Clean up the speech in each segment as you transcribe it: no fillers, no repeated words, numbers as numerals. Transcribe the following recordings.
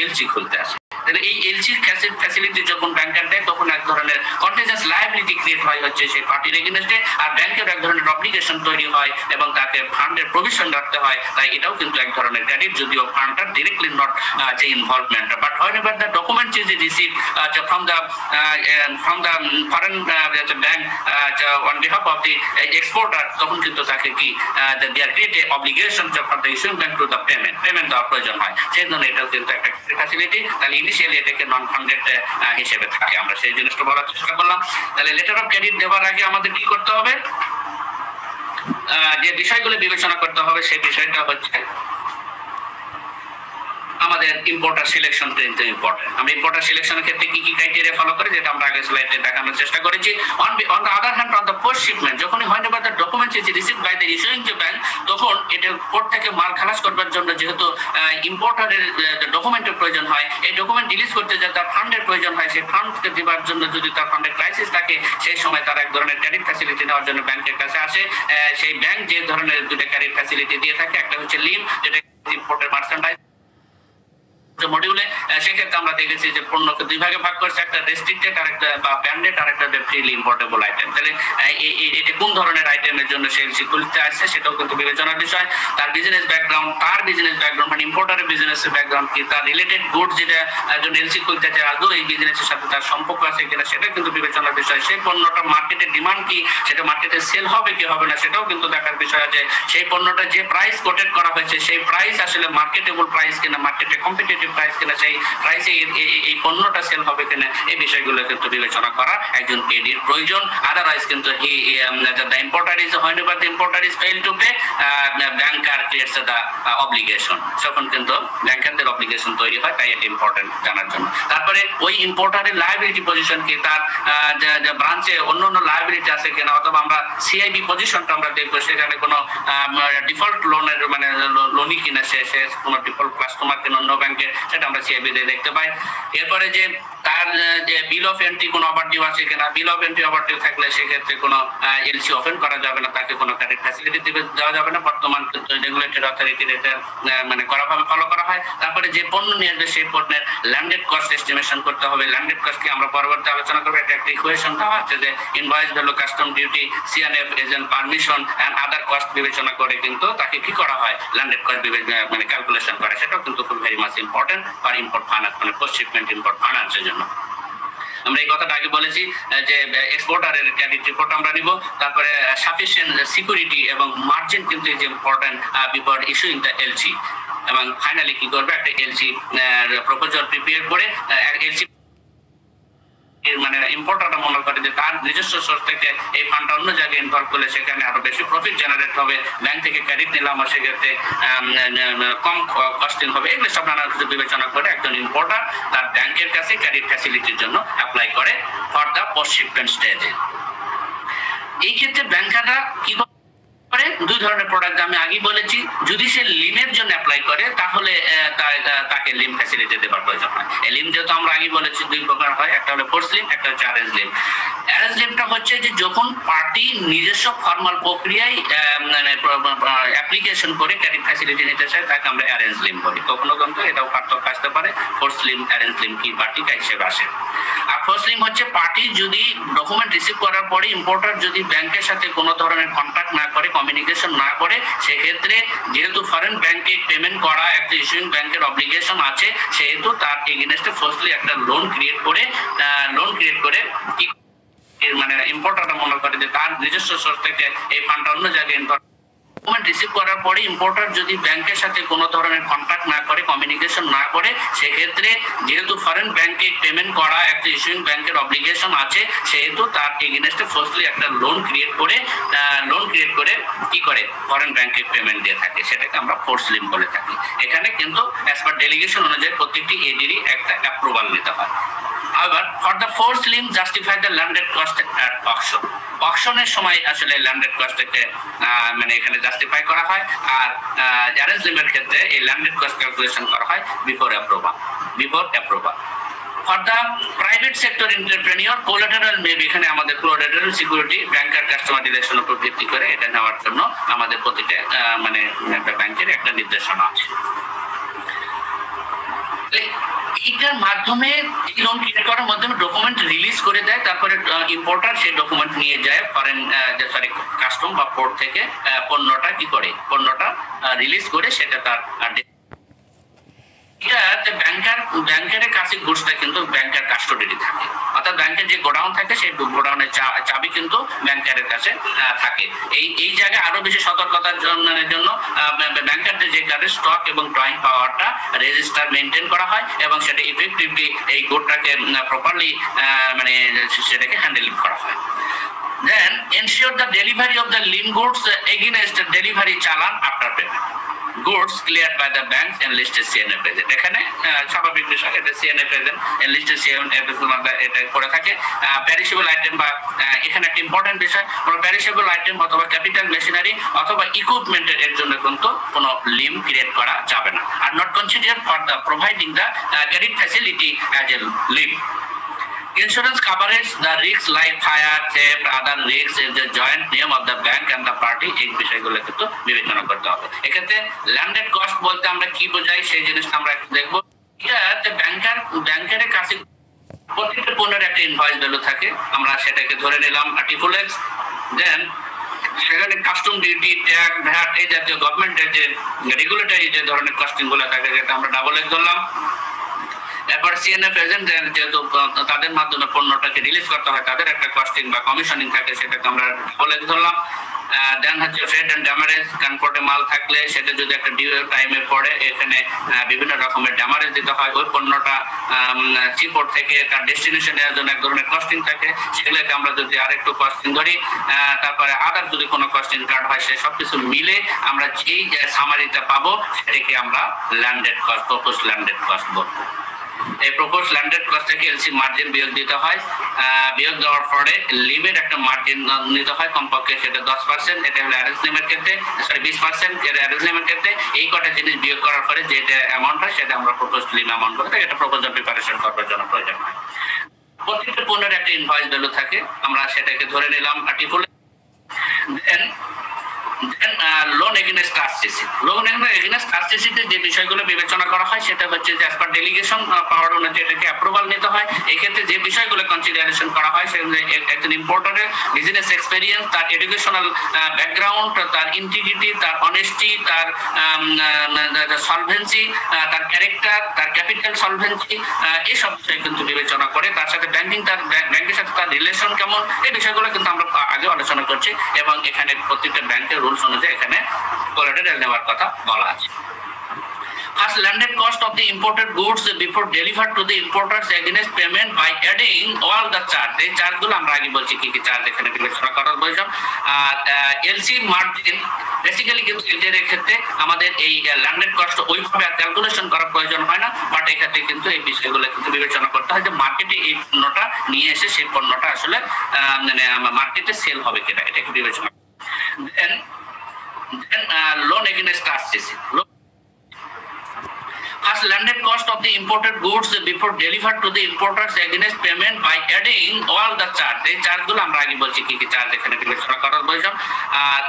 LC খুলতে আসে। তাহলে এই এলসি ফ্যাসিলিটি যখন ব্যাংকার দেয় তখন এক ধরনের কন্টিনজেন্স লায়াবিলিটি ক্রিয়েট হয় হচ্ছে সেই পার্টির এগেইনস্টে, আর ব্যাংকের এক ধরনের অব্লিগেশন তৈরি হয় এবং তাকে ফান্ডের প্রভিশন রাখতে হয়। তাই এটাও কিন্তু এক ধরনের ক্রেডিট, যদিও ফান্ডটা ডিরেক্টলি নট যে involvement, but whenever the document is received from the foreign bank on behalf of the exporter, তখন কিন্তু তাকে কি they are create a obligation for the issuing bank to the payment দেওয়ার প্রয়োজন হয়। সেই জন্য এটাও কিন্তু একটা ফ্যাসিলিটি। তাহলে ইনিশিয়ালি এটাকে নন ফান্ডেড হিসেবে থাকে। আমরা সেই জিনিসটা বলার চেষ্টা করলাম। তাহলে লেটার অফ ক্রেডিট দেওয়ার আগে আমাদের কি করতে হবে, যে বিষয়গুলো বিবেচনা করতে হবে সেই বিষয়টা হচ্ছে আমাদের ইম্পোর্টার সিলেকশন কিন্তু ইম্পর্টেন্ট। আমরা ইম্পোর্টার সিলেকশনের ক্ষেত্রে কি কি ক্রাইটেরিয়া ফলো করি যেটা আমরা আগের স্লাইডে দেখানোর চেষ্টা করেছি। On the other hand, on the post shipment, যখনই হয় না বা the document is received by the issuing bank, তখন এটা কোর্ট থেকে মাল খালাস করবার জন্য যেহেতু ইম্পোর্টারের ডকুমেন্টের প্রয়োজন হয়, এই ডকুমেন্ট রিলিজ করতে যে তার ফান্ডের প্রয়োজন হয়, সেই ফান্ডকে দেওয়ার জন্য যদি তার ফান্ডের ক্রাইসিস থাকে, সেই সময় তার এক ধরনের ক্রেডিট ফ্যাসিলিটি নেওয়ার জন্য ব্যাংকের কাছে আসে। সেই ব্যাংক যে ধরনের দুটো ক্রেডিট ফ্যাসিলিটি দিয়ে থাকে, একটা হচ্ছে লিম, যেটা ইম্পোর্টের মার্চেন্ডাইজ মডিউলে। সেক্ষেত্রে আমরা দেখেছি যে পণ্যকে দুই ভাগে ভাগ করছে, একটা রেস্ট্রিক্টেড আর একটা বা ব্যান্ডেড, আর একটা ফ্রিলি ইম্পোর্টেবল আইটেম। তাহলে এটা কোন ধরনের আইটেমের জন্য সে এলসি খুলতে আসছে সেটাও কিন্তু বিবেচনার বিষয়। তার বিজনেস ব্যাকগ্রাউন্ড, মানে ইম্পোর্টারের বিজনেসের ব্যাকগ্রাউন্ড কি, তার রিলেটেড গুড যেটা একজন এলসি খুলতে চায় আদৌ এই বিজনেসের সাথে তার সম্পর্ক আছে কিনা সেটা কিন্তু বিবেচনার বিষয়। সেই পণ্যটা মার্কেটের ডিমান্ড কি, সেটা মার্কেটে সেল হবে কি হবে না সেটাও কিন্তু দেখার বিষয় আছে। সেই পণ্যটা যে প্রাইস কোটেড করা হয়েছে সেই প্রাইস আসলে মার্কেটেবল প্রাইস কিনা, মার্কেটে কম্পিটিটিভ প্রাইস কিনা, সেই প্রাইসে এই পণ্যটা সেল হবে কিনা, এই বিষয়গুলো কিন্তু বিবেচনা করা একজন এডির প্রয়োজন। আদারওয়াইজ কিন্তু the importer is whenever the importer is failed to pay, banker creates the obligation, তখন কিন্তু ব্যাংকারদের অব্লিগেশন তৈরি হয়। তাই এটা ইম্পর্টেন্ট জানার জন্য। তারপরে ওই ইম্পোর্টারের লায়াবিলিটি পজিশন কি, তার ব্রাঞ্চে অন্য লায়াবিলিটি আছে কিনা, অথবা আমরা সিআইবি পজিশনটা আমরা দেখবো সেখানে কোনো ডিফল্ট লোনের মানে লোনই কিনা, সে কোনো ডিফল্ট কাস্টমার কিনা অন্য ব্যাংকে, সেটা আমরা সিআইবি তে দেখতে পাই। এরপরে যে তার যে বিল অফ এন্ট্রি কোনো ওভারডিউ আছে কিনা, বিল অফ এন্ট্রি ওভারডিউ থাকলে সেক্ষেত্রে কোনো এলসি ওপেন করা যাবে না, তাকে কোনো ক্রেডিট ফ্যাসিলিটি দেওয়া যাবে না। বর্তমান রেগুলেটরি অথরিটির এটা মানে ফলো করা হয়। তারপরে যে পণ্য নিয়ে আসবে সেই পণ্যের ল্যান্ডেড কস্ট এস্টিমেশন করতে হবে। ল্যান্ডেড কস্ট কি আমরা পরবর্তী আলোচনা করবো। এটা একটা ইকুয়েশন দেওয়া হচ্ছে যে invoice value, custom duty, CNF, agent permission and other cost বিবেচনা করে কিন্তু তাকে কি করা হয়, ল্যান্ডেড কস্ট মানে ক্যালকুলেশন করে। সেটাও কিন্তু খুব very much important for import finance, মানে পোস্ট শিপমেন্ট ইম্পোর্ট ফাইন্যান্সের জন্য। আমরা এই কথাটা আগে বলেছি যে এক্সপোর্টারের ক্রেডিট রিপোর্ট আমরা নিব। তারপরে সাফিসিয়েন্ট সিকিউরিটি এবং মার্জিন কিন্তু is important before issuing the LC. এবং ফাইনালি কি করবে, একটা এলসি প্রপোজাল প্রিপেয়ার করে এলসি মানে ইম্পোর্টারটা মনে করে যে তার নিজস্ব সোর্স থেকে এই ফান্ডটা অন্য জায়গায় ইনভলভ করলে সেখানে আরো বেশি প্রফিট জেনারেট হবে, ব্যাংক থেকে ক্রেডিট নিলাম আর সেক্ষেত্রে কম কস্টিং হবে। এগুলো সব নানা কিছু বিবেচনা করে একজন ইম্পোর্টার তার ব্যাংকের কাছে ক্রেডিট ফ্যাসিলিটির জন্য অ্যাপ্লাই করে ফর দ্য পোস্ট শিপমেন্ট স্টেজে। এই ক্ষেত্রে ব্যাংকাররা কি করে, দুই ধরনের প্রোডাক্ট আমি আগেই বলেছি। যদি সে লিমের জন্য অ্যাপ্লাই করে তাহলে তাকে লিম ফ্যাসিলিটি দেওয়ার প্রয়োজন হয়। এই লিম যেহেতু আমরা আগেই বলেছি দুই প্রকার হয়, একটা হলো ফোর্স লিম, একটা হচ্ছে অ্যারেঞ্জ লিম। অ্যারেঞ্জ লিমটা হচ্ছে যে যখন পার্টি নিজস্ব ফর্মাল প্রক্রিয়ায় অ্যাপ্লিকেশন করে ক্রেডিট ফ্যাসিলিটি নিতে চায় তাকে আমরা অ্যারেঞ্জ লিম বলি। কখনো কিন্তু এটাও পার্থক্য আসতে পারে, ফোর্স লিম অ্যারেঞ্জ লিম কি পার্টিটা হিসেবে আসে। আর ফোর্স লিম হচ্ছে পার্টি যদি ডকুমেন্ট রিসিভ করার পরে ইম্পোর্টার যদি ব্যাংকের সাথে কোনো ধরনের কন্ট্যাক্ট না করে, কমিউনিকেশন না করে, সেক্ষেত্রে যেহেতু ফরেন ব্যাংকে পেমেন্ট করা একটা ইস্যুইং ব্যাংকের অব্লিগেশন আছে, সেহেতু তার এগেইনস্টে ফার্স্টলি একটা লোন ক্রিয়েট করে কি মানে ইম্পোর্টারটা মনে করে যে তার নিজস্ব সোর্স থেকে এই ফান্ডটা অন্য জায়গায় ডকুমেন্ট রিসিভ করার পরে ইম্পোর্টার যদি ব্যাংকের সাথে কোনো ধরনের কন্ট্যাক্ট না করে, কমিউনিকেশন না করে, সেক্ষেত্রে যেহেতু ফরেন ব্যাংকে পেমেন্ট করা একটা ইস্যুইং ব্যাংকের অব্লিগেশন আছে, সেহেতু তার এগেইনস্টে ফার্স্টলি একটা লোন ক্রিয়েট করে কি করে ফরেন ব্যাংকে পেমেন্ট দিয়ে থাকে, সেটাকে আমরা ফোর্স লিম বলে থাকি। এখানে কিন্তু অ্যাজ পার ডেলিগেশন অনুযায়ী প্রত্যেকটি এডিরই একটা অ্যাপ্রুভাল নিতে হয়। However, for the forced limb justify the landed cost at auction. অকশনের সময় আসলে ল্যান্ডেড কস্টকে মানে এখানে জাস্টিফাই করা হয়, আর অ্যারেঞ্জ লিমের ক্ষেত্রে এই ল্যান্ডেড কস্ট ক্যালকুলেশন করা হয় before approval. For the private sector entrepreneur, collateral may be, এখানে আমাদের collateral security ব্যাংকার কাস্টমার রিলেশন উপর ভিত্তি করে এটা নেওয়ার জন্য আমাদের প্রতিটা মানে ব্যাংকের একটা নির্দেশনা আছে। এটার মাধ্যমে লোন ক্রিয়েট করার মাধ্যমে ডকুমেন্ট রিলিজ করে দেয়, তারপরে ইম্পোর্টার সেই ডকুমেন্ট নিয়ে যায় ফরেন কাস্টম বা পোর্ট থেকে পণ্যটা কি করে, পণ্যটা রিলিজ করে সেটা তার ব্যাংকের কাছে গুডসটা কিন্তু ব্যাংকের কাস্টোডিতে থাকে, অর্থাৎ ব্যাংকের যে গোডাউন থাকে সেই গোডাউনের চাবি কিন্তু ব্যাংকের কাছে থাকে। এই জায়গায় আরো বেশি সতর্কতার জন্য ব্যাংকের যে কার্ডের স্টক এবং ড্রয়িং পাওয়ারটা রেজিস্টার মেনটেন করা হয় এবং সেটা ইফেক্টিভলি এই গুডটাকে প্রপারলি মানে সেটাকে হ্যান্ডেল করা হয়। Then ensure the delivery of the lien goods against delivery challan after payment. Goods cleared by the banks and listed CNA present. এখানে স্বাভাবিক বিষয়, এটা CNA present and listed CNA present এটা করে থাকে। পেরিশেবল আইটেম বা এখানে একটা ইম্পর্টেন্ট বিষয়, কোনো পেরিশেবল আইটেম অথবা ক্যাপিটাল মেশিনারি অথবা ইকুইপমেন্টের এর জন্য কিন্তু কোনো লিম ক্রিয়েট করা যাবে না। Are not consider for the providing the credit facility as a lien. Insurance coverage the risks like fire, theft, other risks is the joint name of the bank and the party। এই বিষয়গুলো কিন্তু বিবেচনা করতে হবে। এক্ষেত্রে landed cost বলতে আমরা কি বোঝাই সেই জিনিসটা আমরা দেখবো। এটা ব্যাংকের কাছে প্রত্যেকটা পণ্যের একটা ইনভয়েস ভ্যালু থাকে, আমরা সেটাকে ধরে নিলাম আর্টিফুলেক্স। দেন সেখানে কাস্টম ডিউটি, ট্যাক্স, ভ্যাট এই জাতীয় গভর্নমেন্টের যে রেগুলেটরি যে ধরনের কস্টিং গুলো থাকে সেটা আমরা ডাবল এক্স ধরলাম। এরপর সিএনএ প্রেজেন্ট যেহেতু তাদের মাধ্যমে পণ্যটাকে রিলিজ করতে হয়, তাদের একটা কস্টিং বা কমিশনিং থাকে, সেটাকে আমরা বলে ধরলাম। দেন হচ্ছে ফ্রেট এন্ড ড্যামারেজ, ট্রান্সপোর্টে মাল থাকলে সেটা যদি একটা ডিউ টাইমে পড়ে এখানে বিভিন্ন রকমের ড্যামারেজ দিতে হয়। ওই পণ্যটা সিপোর্ট থেকে তার ডেস্টিনেশনের জন্য এক ধরনের কস্টিং থাকে, সেগুলোকে আমরা যদি আরেকটু কস্টিং ধরি, তারপরে আদার যদি কোনো কস্টিং কার্ড হয় সে সবকিছু মিলে আমরা যেই সামারিটা পাবো সেটাকে আমরা landed cost, propose landed cost বলবো। এই প্রপোজ ল্যান্ডেড কস্ট থেকে এলসি মার্জিন বিয়োগ দিতে হয়, বিয়োগ দেওয়ার পরে লিমের একটা মার্জিন নিতে হয় কমপক্ষে সেটা 10%, এটা হলো অ্যারেঞ্জ লিমের ক্ষেত্রে 20% এর অ্যারেঞ্জ লিমের ক্ষেত্রে। এই কটা জিনিস বিয়োগ করার পরে যেটা অ্যামাউন্ট হয় সেটা আমরা প্রপোজ লিম অ্যামাউন্ট বলতে, এটা প্রপোজাল প্রিপারেশন করার জন্য প্রয়োজন হয়। প্রত্যেকটা পণ্যের একটা ইনভয়েস ভ্যালু থাকে, আমরা সেটাকে ধরে নিলাম আর্টিফুলেক্স। দেন লোন এগেইনস্ট ট্রাস্টেসি, লোন এগেইনস্ট ট্রাস্টেসিতে যে বিষয়গুলো বিবেচনা করা হয় সেটা হচ্ছে যে অ্যাজ পার ডেলিগেশন পাওয়ার অনুযায়ী এটাকে অ্যাপ্রুভাল নিতে হয়। এই ক্ষেত্রে যে বিষয়গুলো কনসিডারেশন করা হয় সেগুলো একজন ইম্পোর্টারের বিজনেস এক্সপেরিয়েন্স, তার এডুকেশনাল ব্যাকগ্রাউন্ড, তার ইন্টিগ্রিটি, তার অনেস্টি, তার সলভেন্সি, তার ক্যারেক্টার, তার ক্যাপিটাল সলভেন্সি, এইসব বিষয় কিন্তু বিবেচনা করে। তার সাথে তার ব্যাংকের সাথে তার রিলেশন কেমন, এই বিষয়গুলো কিন্তু আমরা আগে আলোচনা করছি এবং এখানে প্রত্যেকটা ব্যাংকের রুলস অনুযায়ী এখানে কোলাটেরাল নেওয়ার কথা বলা আছে। First, landed cost of the imported goods before delivered to the importers against payment by adding all the charge। এই চার্জগুলো আমরা আগে বলছি কি কি চার্জ এখানে বিবেচনা করার প্রয়োজন। আর এলসি মার্জিন বেসিক্যালি কিন্তু এর ক্ষেত্রে আমাদের এই ল্যান্ডেড কস্ট ওইভাবে ক্যালকুলেশন করার প্রয়োজন হয় না, বাট এক্ষেত্রে কিন্তু এই বিষয়গুলো কিন্তু বিবেচনা করতে হয় যে মার্কেটে এই পণ্যটা নিয়ে এসে সেই পণ্যটা আসলে মানে মার্কেটে সেল হবে কিনা, এটাকে বিবেচনা। Then loan against trustee. First, landed cost of the imported goods before delivered to the importers against payment by adding all the charge। এই চার্জগুলো আমরা আগে বলছি কি কি চার্জ এখানে বিবেচনা করার প্রয়োজন। আর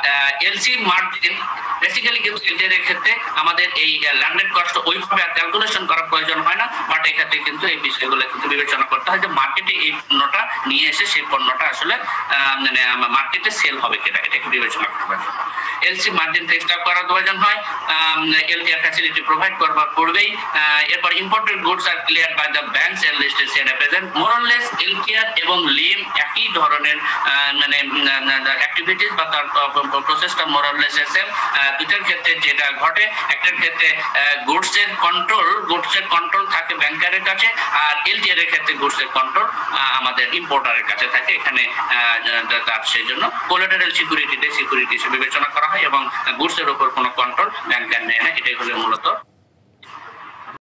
এলসি মার্জিন বেসিক্যালি কিন্তু এর ক্ষেত্রে আমাদের এই ল্যান্ডেড কস্ট ওইভাবে ক্যালকুলেশন করার প্রয়োজন হয় না, বাট এক্ষেত্রে কিন্তু এই বিষয়গুলো কিন্তু বিবেচনা করতে হয় যে মার্কেটে এই পণ্যটা নিয়ে এসে সেই পণ্যটা আসলে মানে মার্কেটে সেল হবে কিনা, এটাকে বিবেচনা করতে হবে। এলসি মার্জিন এক্সট্রা করার প্রয়োজন হয়, এলটিআর ফ্যাসিলিটি প্রোভাইড করবার পূর্বেই। এরপর ইম্পোর্টেড গুডস আর clear by the banks and listed CNA present. মোরলেস এলটিআর এবং লিম একই ধরনের মানে অ্যাক্টিভিটিস বা তার প্রসেসটা মোরলেস সেম। দুটার ক্ষেত্রে যেটা ঘটে, একটার ক্ষেত্রে গুডসের কন্ট্রোল থাকে ব্যাংকারের কাছে, আর এলটিআর এর ক্ষেত্রে গুডসের কন্ট্রোল আমাদের ইম্পোর্টারের কাছে থাকে। এখানে তার সেই জন্য কোলাটেরাল সিকিউরিটি হিসেবে বিবেচনা করা হয় এবং গুডসের উপর কোনো কন্ট্রোল ব্যাংকার নেয় না। এটাই হলো মূলত